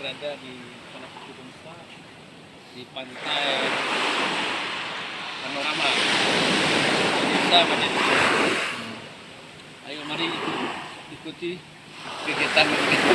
berada di Canaputi Bangsa di pantai Panorama Desa Madin. Ayo mari ikuti kegiatan kita.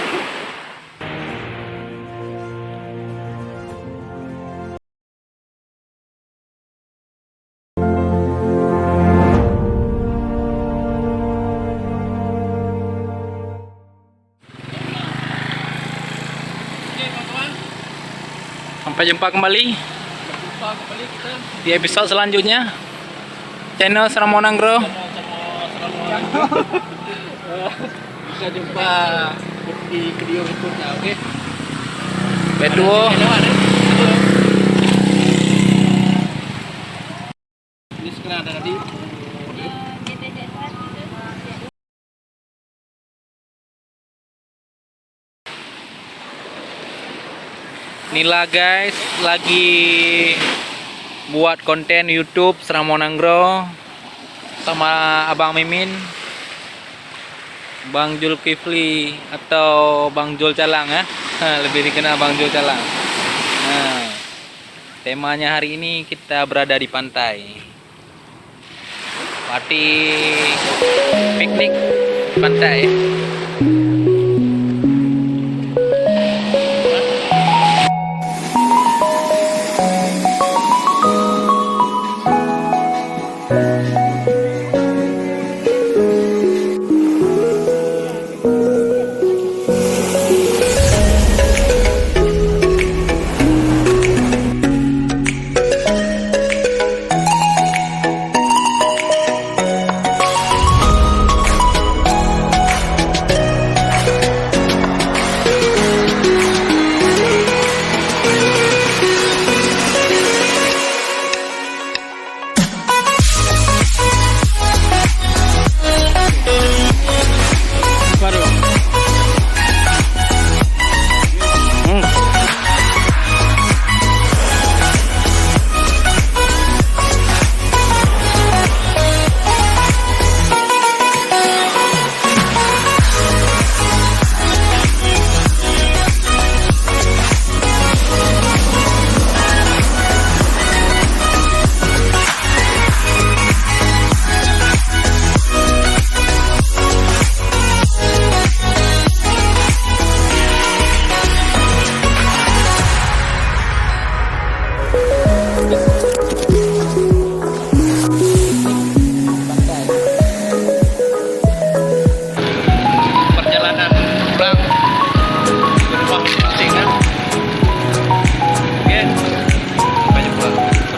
Sampai jumpa kembali Kita di episode selanjutnya channel Seramonanggro. Bisa jumpa di video berikutnya, oke? Beduo. Ini sekarang ada di Inilah guys, lagi buat konten YouTube Seramonanggro sama Abang Mimin, Bang Zulkifli atau Bang Jul Calang ya. Lebih dikenal Bang Jul Calang. Nah, temanya hari ini kita berada di pantai. Party piknik pantai.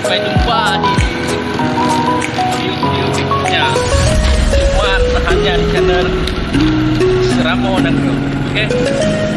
Sampai jumpa di video berikutnya. Cuma hanya di channel Seramonanggro. Oke.